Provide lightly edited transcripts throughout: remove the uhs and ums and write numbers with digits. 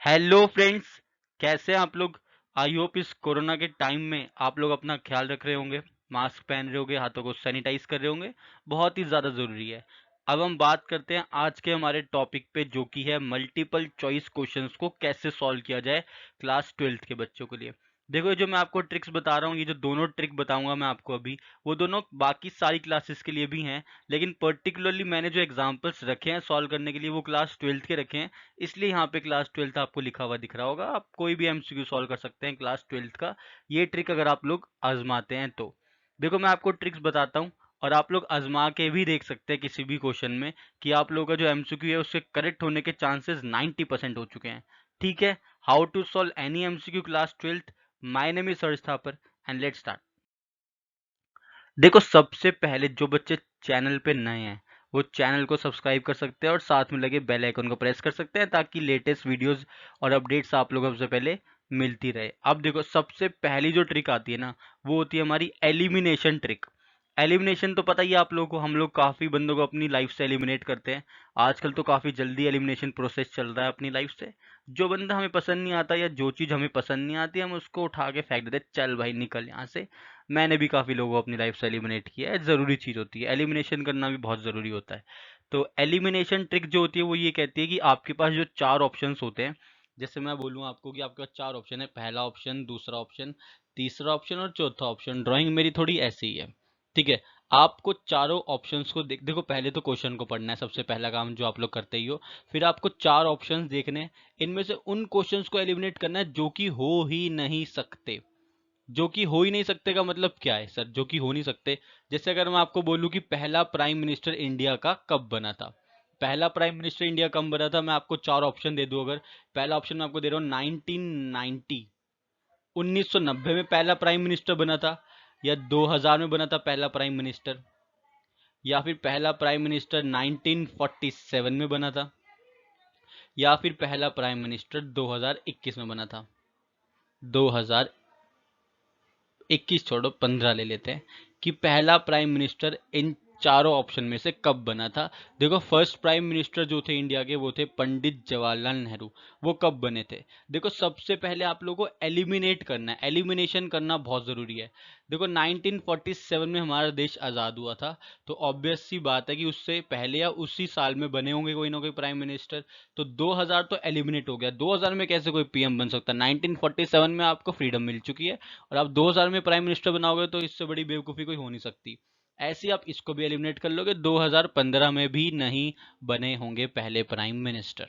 Hello friends, कैसे हैं आप लोग। आई होप इस कोरोना के टाइम में आप लोग अपना ख्याल रख रहे होंगे, मास्क पहन रहे होंगे, हाथों को सैनिटाइज कर रहे होंगे। बहुत ही ज़्यादा ज़रूरी है। अब हम बात करते हैं आज के हमारे टॉपिक पे, जो कि है मल्टीपल चॉइस क्वेश्चंस को कैसे सॉल्व किया जाए क्लास 12th के बच्चों के लिए। देखो, ये जो मैं आपको ट्रिक्स बता रहा हूँ, ये जो दोनों ट्रिक बताऊंगा मैं आपको अभी, वो दोनों बाकी सारी क्लासेस के लिए भी हैं। लेकिन पर्टिकुलरली मैंने जो एग्जाम्पल्स रखे हैं सॉल्व करने के लिए, वो क्लास 12th के रखे हैं। इसलिए यहाँ पे क्लास 12th आपको लिखा हुआ दिख रहा होगा। आप कोई भी एमसीक्यू सॉल्व कर सकते हैं क्लास 12th का, ये ट्रिक अगर आप लोग आजमाते हैं तो। देखो, मैं आपको ट्रिक्स बताता हूँ और आप लोग आजमा के भी देख सकते हैं किसी भी क्वेश्चन में कि आप लोगों का जो एमसीक्यू है उससे करेक्ट होने के चांसेस 90% हो चुके हैं। ठीक है, how to solve any MCQ class 12th। My name is Harsh Thapar and let's start. देखो, सबसे पहले जो बच्चे चैनल पे नए हैं वो चैनल को सब्सक्राइब कर सकते हैं और साथ में लगे बेल आइकन को प्रेस कर सकते हैं, ताकि लेटेस्ट वीडियोस और अपडेट्स आप लोगों को सबसे पहले मिलती रहे। अब देखो, सबसे पहली जो ट्रिक आती है ना, वो होती है हमारी एलिमिनेशन ट्रिक। एलिमिनेशन तो पता ही है आप लोगों को, हम लोग काफ़ी बंदों को अपनी लाइफ से एलिमिनेट करते हैं। आजकल तो काफ़ी जल्दी एलिमिनेशन प्रोसेस चल रहा है अपनी लाइफ से। जो बंदा हमें पसंद नहीं आता या जो चीज़ हमें पसंद नहीं आती, हम उसको उठा के फेंक देते हैं, चल भाई निकल यहाँ से। मैंने भी काफ़ी लोगों को अपनी लाइफ से एलिमिनेट किया है। ज़रूरी चीज़ होती है, एलिमिनेशन करना भी बहुत ज़रूरी होता है। तो एलिमिनेशन ट्रिक जो होती है वो ये कहती है कि आपके पास जो चार ऑप्शंस होते हैं, जैसे मैं बोलूँ आपको कि आपके पास चार ऑप्शन है, पहला ऑप्शन, दूसरा ऑप्शन, तीसरा ऑप्शन और चौथा ऑप्शन। ड्राइंग मेरी थोड़ी ऐसी ही है, ठीक है। आपको चारों ऑप्शंस को देखो, पहले तो क्वेश्चन को पढ़ना है, सबसे पहला काम जो आप लोग करते ही हो। फिर आपको चार ऑप्शंस देखने हैं, इनमें से उन क्वेश्चंस को एलिमिनेट करना है जो कि हो ही नहीं सकते। जो कि हो ही नहीं सकते का मतलब क्या है सर, जो कि हो नहीं सकते? जैसे अगर मैं आपको बोलूं कि पहला प्राइम मिनिस्टर इंडिया का कब बना था, पहला प्राइम मिनिस्टर इंडिया कब बना था, मैं आपको चार ऑप्शन दे दूं अगर। पहला ऑप्शन मैं आपको दे रहा हूँ 1990, 1990 में पहला प्राइम मिनिस्टर बना था, या 2000 में बना था पहला प्राइम मिनिस्टर, या फिर पहला प्राइम मिनिस्टर 1947 में बना था, या फिर पहला प्राइम मिनिस्टर 2021 में बना था। 2021 छोड़ो, 15 ले लेते हैं कि पहला प्राइम मिनिस्टर इन चारों ऑप्शन में से कब बना था। देखो, फर्स्ट प्राइम मिनिस्टर जो थे इंडिया के, वो थे पंडित जवाहरलाल नेहरू। वो कब बने थे? देखो, सबसे पहले आप लोगों को एलिमिनेट करना है, एलिमिनेशन करना बहुत ज़रूरी है। देखो, 1947 में हमारा देश आज़ाद हुआ था, तो ऑब्वियस सी बात है कि उससे पहले या उसी साल में बने होंगे कोई ना कोई प्राइम मिनिस्टर। तो 2000 तो एलिमिनेट हो गया, 2000 में कैसे कोई पीएम बन सकता है? 1947 में आपको फ्रीडम मिल चुकी है और आप 2000 में प्राइम मिनिस्टर बनाओगे, तो इससे बड़ी बेवकूफ़ी कोई हो नहीं सकती। ऐसे ही आप इसको भी एलिमिनेट कर लोगे, 2015 में भी नहीं बने होंगे पहले प्राइम मिनिस्टर।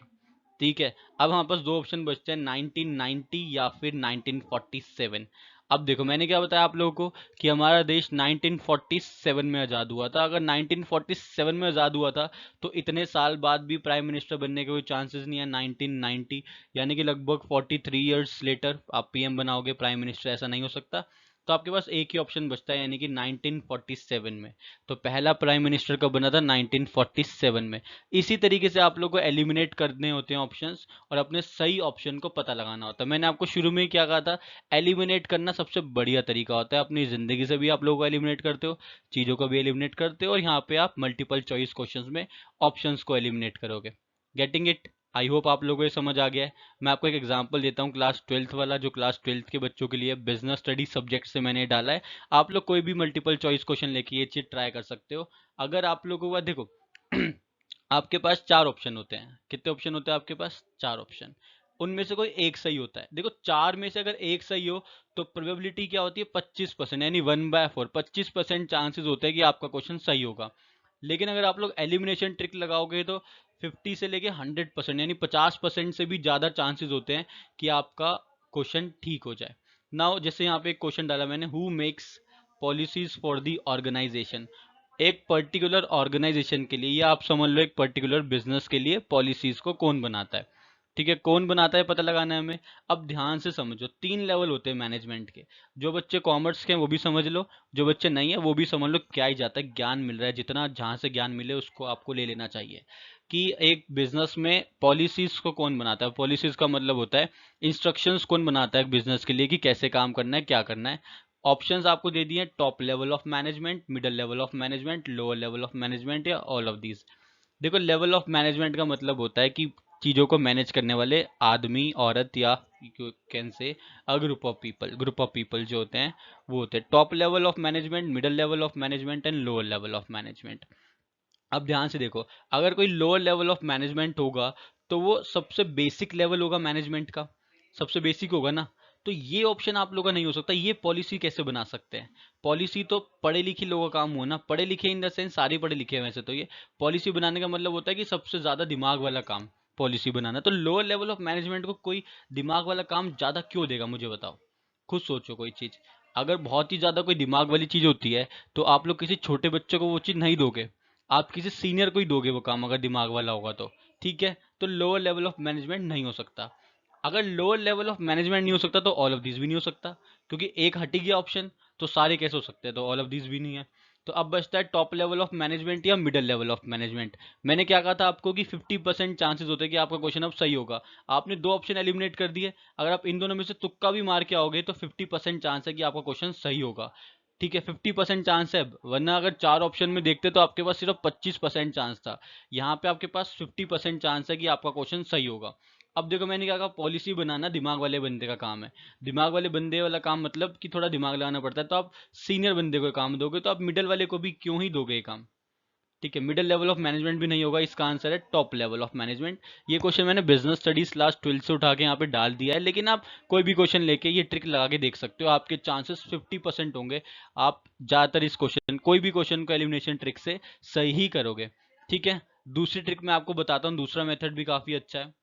ठीक है, अब हमारे पास दो ऑप्शन बचते हैं, 1990 या फिर 1947। अब देखो, मैंने क्या बताया आप लोगों को कि हमारा देश 1947 में आज़ाद हुआ था। अगर 1947 में आज़ाद हुआ था, तो इतने साल बाद भी प्राइम मिनिस्टर बनने के कोई चांसेस नहीं है 1990, यानी कि लगभग 43 ईयर्स लेटर आप पीएम बनाओगे, प्राइम मिनिस्टर, ऐसा नहीं हो सकता। तो आपके पास एक ही ऑप्शन बचता है, यानी कि 1947 में। तो पहला प्राइम मिनिस्टर कब बना था? 1947 में। इसी तरीके से आप लोग को एलिमिनेट करने होते हैं ऑप्शंस, और अपने सही ऑप्शन को पता लगाना होता है। मैंने आपको शुरू में ही क्या कहा था, एलिमिनेट करना सबसे बढ़िया तरीका होता है। अपनी ज़िंदगी से भी आप लोगों को एलिमिनेट करते हो, चीज़ों को भी एलिमिनेट करते हो, और यहाँ पे आप मल्टीपल चॉइस क्वेश्चंस में ऑप्शंस को एलिमिनेट करोगे। Getting it? आई होप आप लोगों को ये समझ आ गया है। मैं आपको एक एग्जांपल देता हूँ क्लास 12th वाला, जो क्लास 12th के बच्चों के लिए बिजनेस स्टडी सब्जेक्ट से मैंने डाला है। आप लोग कोई भी मल्टीपल चॉइस क्वेश्चन लेके ये चीज़ ट्राई कर सकते हो। अगर आप लोगों का देखो आपके पास चार ऑप्शन होते हैं। कितने ऑप्शन होते हैं आपके पास? चार ऑप्शन। उनमें से कोई एक सही होता है। देखो, चार में से अगर एक सही हो तो प्रोबेबिलिटी क्या होती है? 25%, यानी 1/4, 25% चांसेस होते हैं कि आपका क्वेश्चन सही होगा। लेकिन अगर आप लोग एलिमिनेशन ट्रिक लगाओगे तो 50 से लेके 100%, यानी 50% से भी ज़्यादा चांसेस होते हैं कि आपका क्वेश्चन ठीक हो जाए। नाउ, जैसे यहाँ पे एक क्वेश्चन डाला मैंने, who makes policies for the organization. एक पर्टिकुलर ऑर्गेनाइजेशन के लिए, या आप समझ लो एक पर्टिकुलर बिजनेस के लिए, पॉलिसीज को कौन बनाता है? ठीक है, कौन बनाता है पता लगाना है हमें। अब ध्यान से समझो, तीन लेवल होते हैं मैनेजमेंट के। जो बच्चे कॉमर्स के हैं वो भी समझ लो, जो बच्चे नहीं है वो भी समझ लो। क्या ही जाता है, ज्ञान मिल रहा है, जितना जहाँ से ज्ञान मिले उसको आपको ले लेना चाहिए। कि एक बिजनेस में पॉलिसीज को कौन बनाता है? पॉलिसीज का मतलब होता है इंस्ट्रक्शंस, कौन बनाता है बिजनेस के लिए कि कैसे काम करना है, क्या करना है। ऑप्शंस आपको दे दिए, top level of management, middle level of management, lower level of management, या ऑल ऑफ दीज। देखो, लेवल ऑफ मैनेजमेंट का मतलब होता है कि चीज़ों को मैनेज करने वाले आदमी, औरत, या you can say a group of people जो होते हैं वो होते हैं top level of management, middle level of management and lower level of management. अब ध्यान से देखो, अगर कोई लोअर लेवल ऑफ मैनेजमेंट होगा तो वो सबसे बेसिक लेवल होगा मैनेजमेंट का, सबसे बेसिक होगा ना। तो ये ऑप्शन आप लोगों का नहीं हो सकता। ये पॉलिसी कैसे बना सकते हैं? पॉलिसी तो पढ़े लिखे लोगों का काम हुआ ना, पढ़े लिखे इन द सेंस सारे पढ़े लिखे हैं वैसे तो। ये पॉलिसी बनाने का मतलब होता है कि सबसे ज्यादा दिमाग वाला काम पॉलिसी बनाना। तो लोअर लेवल ऑफ मैनेजमेंट को कोई दिमाग वाला काम ज्यादा क्यों देगा, मुझे बताओ। खुद सोचो कोई चीज, अगर बहुत ही ज्यादा कोई दिमाग वाली चीज होती है तो आप लोग किसी छोटे बच्चे को वो चीज नहीं दोगे, आप किसी सीनियर को ही दोगे वो काम, अगर दिमाग वाला होगा तो। ठीक है, तो लोअर लेवल ऑफ मैनेजमेंट नहीं हो सकता। अगर लोअर लेवल ऑफ मैनेजमेंट नहीं हो सकता तो ऑल ऑफ दिस भी नहीं हो सकता, क्योंकि एक हट गया ऑप्शन तो सारे कैसे हो सकते हैं, तो ऑल ऑफ दिस भी नहीं है। तो अब बचता है टॉप लेवल ऑफ मैनेजमेंट या मिडिल लेवल ऑफ मैनेजमेंट। मैंने क्या कहा था आपको कि 50% चांसेस होते हैं कि आपका क्वेश्चन अब सही होगा। आपने दो ऑप्शन एलिमिनेट कर दिए, अगर आप इन दोनों में से तुक्का भी मार के आओगे तो 50% चांस है कि आपका क्वेश्चन सही होगा। ठीक है, 50% चांस है, वरना अगर चार ऑप्शन में देखते तो आपके पास सिर्फ 25% चांस था। यहाँ पे आपके पास 50% चांस है कि आपका क्वेश्चन सही होगा। अब देखो, मैंने क्या कहा, पॉलिसी बनाना दिमाग वाले बंदे का काम है। दिमाग वाले बंदे वाला काम मतलब कि थोड़ा दिमाग लगाना पड़ता है, तो आप सीनियर बंदे को काम दोगे तो आप मिडिल वाले को भी क्यों ही दोगे ये काम। ठीक है, मिडिल लेवल ऑफ मैनेजमेंट भी नहीं होगा, इसका आंसर है टॉप लेवल ऑफ मैनेजमेंट। ये क्वेश्चन मैंने बिजनेस स्टडीज क्लास 12 से उठा के यहाँ पे डाल दिया है, लेकिन आप कोई भी क्वेश्चन लेके ये ट्रिक लगा के देख सकते हो, आपके चांसेस 50% होंगे। आप ज्यादातर इस क्वेश्चन, कोई भी क्वेश्चन को एलिमिनेशन ट्रिक से सही ही करोगे। ठीक है, दूसरी ट्रिक मैं आपको बताता हूँ, दूसरा मेथड भी काफी अच्छा है।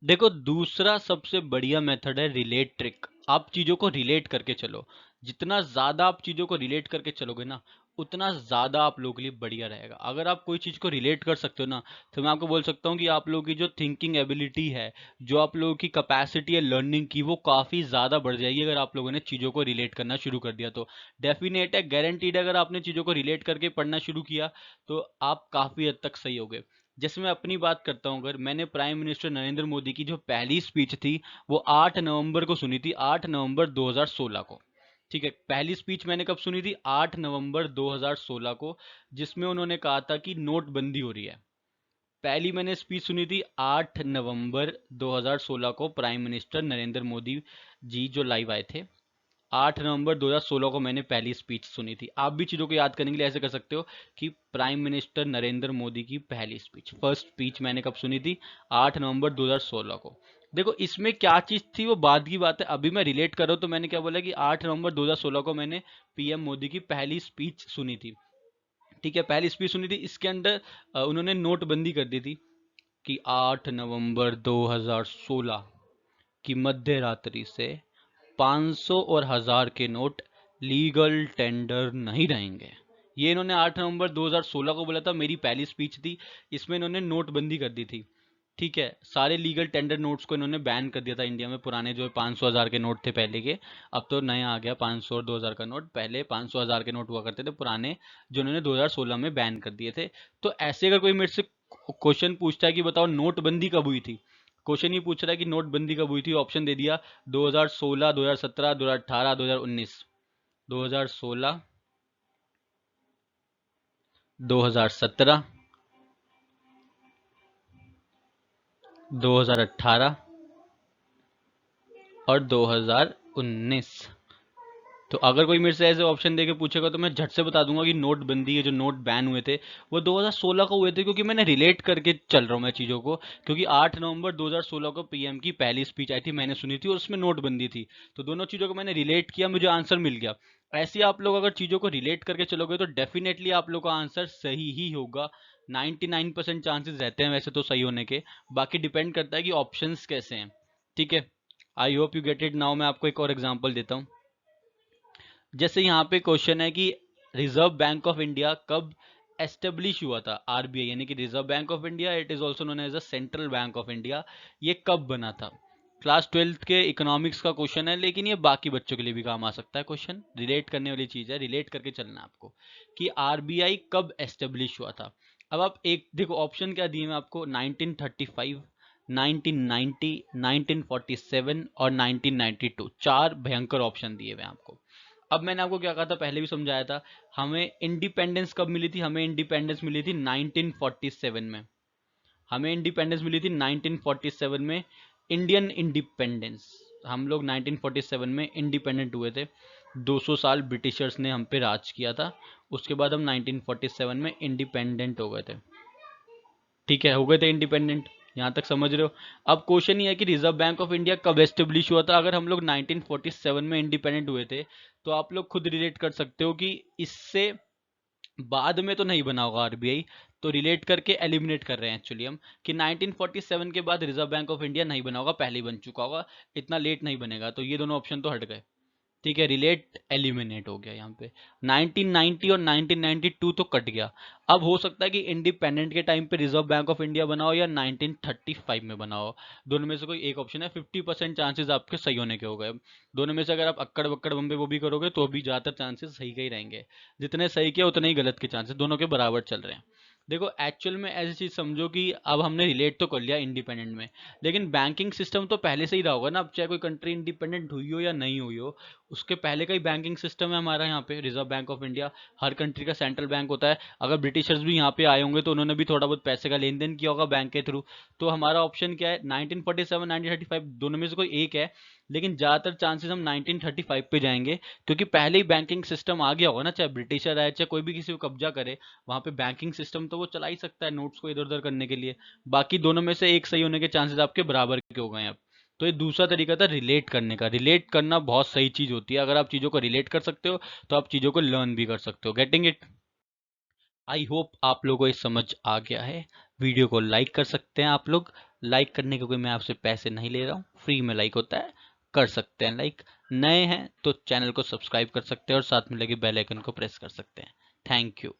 देखो, दूसरा सबसे बढ़िया मेथड है रिलेट ट्रिक। आप चीजों को रिलेट करके चलो, जितना ज्यादा आप चीजों को रिलेट करके चलोगे ना, उतना ज्यादा आप लोगों के लिए बढ़िया रहेगा। अगर आप कोई चीज को रिलेट कर सकते हो ना, तो मैं आपको बोल सकता हूँ कि आप लोगों की जो थिंकिंग एबिलिटी है, जो आप लोगों की कैपेसिटी है लर्निंग की, वो काफी ज्यादा बढ़ जाएगी अगर आप लोगों ने चीजों को रिलेट करना शुरू कर दिया तो। डेफिनेट है, गारंटीड है, अगर आपने चीजों को रिलेट करके पढ़ना शुरू किया तो आप काफी हद तक सही होगे। जैसे मैं अपनी बात करता हूँ, अगर मैंने प्राइम मिनिस्टर नरेंद्र मोदी की जो पहली स्पीच थी वो 8 नवंबर को सुनी थी, 8 नवंबर 2016 को। ठीक है, पहली स्पीच मैंने कब सुनी थी, 8 नवंबर 2016 को, जिसमें उन्होंने कहा था कि नोटबंदी हो रही है। पहली मैंने स्पीच सुनी थी 8 नवंबर 2016 को, प्राइम मिनिस्टर नरेंद्र मोदी जी जो लाइव आए थे। 8 नवंबर 2016 को मैंने पहली स्पीच सुनी थी। आप भी चीज़ों को याद करने के लिए ऐसे कर सकते हो कि प्राइम मिनिस्टर नरेंद्र मोदी की पहली स्पीच, फर्स्ट स्पीच मैंने कब सुनी थी, 8 नवंबर 2016 को। देखो, इसमें क्या चीज़ थी वो बाद की बात है, अभी मैं रिलेट कर रहा हूँ। तो मैंने क्या बोला कि 8 नवंबर 2016 को मैंने पीएम मोदी की पहली स्पीच सुनी थी। ठीक है, पहली स्पीच सुनी थी, इसके अंदर उन्होंने नोटबंदी कर दी थी कि 8 नवंबर 2016 की मध्य रात्रि से 500 और 1000 के नोट लीगल टेंडर नहीं रहेंगे। ये इन्होंने 8 नवंबर 2016 को बोला था, मेरी पहली स्पीच थी। इसमें इन्होंने नोटबंदी कर दी थी। ठीक है, सारे लीगल टेंडर नोट्स को इन्होंने बैन कर दिया था इंडिया में, पुराने जो 500 1000 के नोट थे पहले के। अब तो नया आ गया 500 और 2000 का नोट, पहले 500 1000 के नोट हुआ करते थे पुराने, जो इन्होंने 2016 में बैन कर दिए थे। तो ऐसे अगर कोई मेरे से क्वेश्चन पूछता है कि बताओ नोटबंदी कब हुई थी, क्वेश्चन ये पूछ रहा है कि नोटबंदी कब हुई थी, ऑप्शन दे दिया 2016, 2017, 2018, 2019। 2016, 2017, 2018 और 2019। तो अगर कोई मेरे से ऐसे ऑप्शन देके पूछेगा तो मैं झट से बता दूंगा कि नोटबंदी के जो नोट बैन हुए थे वो 2016 को हुए थे, क्योंकि मैंने रिलेट करके चल रहा हूँ मैं चीज़ों को। क्योंकि 8 नवंबर 2016 को पीएम की पहली स्पीच आई थी, मैंने सुनी थी, और उसमें नोटबंदी थी। तो दोनों चीज़ों को मैंने रिलेट किया, मुझे आंसर मिल गया। ऐसे ही आप लोग अगर चीज़ों को रिलेट करके चलोगे तो डेफिनेटली आप लोग का आंसर सही ही होगा। 99% चांसेस रहते हैं वैसे तो सही होने के, बाकी डिपेंड करता है कि ऑप्शंस कैसे हैं। ठीक है, I hope you get it now. मैं आपको एक और एग्जांपल देता हूँ। जैसे यहाँ पे क्वेश्चन है कि रिजर्व बैंक ऑफ इंडिया कब एस्टेब्लिश हुआ था, आरबीआई यानी कि Reserve Bank of India, it is also known as a central bank of India, ये कब बना था। क्लास 12th के इकोनॉमिक्स का क्वेश्चन है, लेकिन ये बाकी बच्चों के लिए भी काम आ सकता है। क्वेश्चन रिलेट करने वाली चीज है, रिलेट करके चलना है आपको कि आरबीआई कब एस्टेब्लिश हुआ था। अब आप एक देखो, ऑप्शन क्या दिए मैं आपको, 1935, 1990, 1947 और 1992, चार भयंकर ऑप्शन दिए हुए हैं आपको। अब मैंने आपको क्या कहा था, पहले भी समझाया था, हमें इंडिपेंडेंस कब मिली थी, हमें इंडिपेंडेंस मिली थी 1947 में। हमें इंडिपेंडेंस मिली थी 1947 में, इंडियन इंडिपेंडेंस। हम लोग 1947 में इंडिपेंडेंट हुए थे। 200 साल ब्रिटिशर्स ने हम पे राज किया था, उसके बाद हम 1947 में इंडिपेंडेंट हो गए थे। ठीक है, हो गए थे इंडिपेंडेंट, यहाँ तक समझ रहे हो। अब क्वेश्चन ये है कि रिजर्व बैंक ऑफ इंडिया कब एस्टेब्लिश हुआ था। अगर हम लोग 1947 में इंडिपेंडेंट हुए थे, तो आप लोग खुद रिलेट कर सकते हो कि इससे बाद में तो नहीं बना होगा आरबीआई, तो रिलेट करके एलिमिनेट कर रहे हैं एक्चुअली हम, कि 1947 के बाद रिजर्व बैंक ऑफ इंडिया नहीं बना होगा, पहले ही बन चुका होगा, इतना लेट नहीं बनेगा। तो ये दोनों ऑप्शन तो हट गए। ठीक है, रिलेट एलिमिनेट हो गया यहाँ पे। 1990 और 1992 तो कट गया। अब हो सकता है कि इंडिपेंडेंट के टाइम पे रिजर्व बैंक ऑफ इंडिया बना हो या 1935 में बना हो, दोनों में से कोई एक ऑप्शन है। 50% चांसेस आपके सही होने के हो गए। दोनों में से अगर आप अक्कड़ बक्कड़ बम्बे वो भी करोगे तो भी ज़्यादातर चांसेस सही के ही रहेंगे। जितने सही किया उतने ही गलत के चांसेस, दोनों के बराबर चल रहे हैं। देखो एक्चुअल में ऐसी चीज़ समझो कि अब हमने रिलेट तो कर लिया इंडिपेंडेंट में, लेकिन बैंकिंग सिस्टम तो पहले से ही रहा होगा ना। अब चाहे कोई कंट्री इंडिपेंडेंट हुई हो या नहीं हुई हो, उसके पहले का ही बैंकिंग सिस्टम है हमारा यहाँ पे, reserve Bank of India. Her country का सेंट्रल बैंक होता है। अगर ब्रिटिशर्स भी यहाँ पे आए होंगे तो उन्होंने भी थोड़ा बहुत पैसे का लेन देन किया होगा बैंक के थ्रू। तो हमारा ऑप्शन क्या है, 1947 1935 दोनों में से कोई एक है, लेकिन ज़्यादातर चांसेस हम 1935 पे जाएंगे, क्योंकि पहले ही बैंकिंग सिस्टम आ गया होगा ना। चाहे ब्रिटिशर आए, चाहे कोई भी किसी को कब्जा करे, वहाँ पे बैंकिंग सिस्टम तो वो चला ही सकता है नोट्स को इधर उधर करने के लिए। बाकी दोनों में से एक सही होने के चांसेस आपके बराबर के हो गए हैं अब। तो ये दूसरा तरीका था रिलेट करने का। रिलेट करना बहुत सही चीज होती है। अगर आप चीजों को रिलेट कर सकते हो तो आप चीजों को लर्न भी कर सकते हो। Getting it? आई होप आप लोगों को ये समझ आ गया है। वीडियो को लाइक कर सकते हैं आप लोग। लाइक करने के कोई मैं आपसे पैसे नहीं ले रहा हूँ, फ्री में लाइक होता है, कर सकते हैं लाइक। नए हैं तो चैनल को सब्सक्राइब कर सकते हैं और साथ में लगे बेल आइकन को प्रेस कर सकते हैं। Thank you.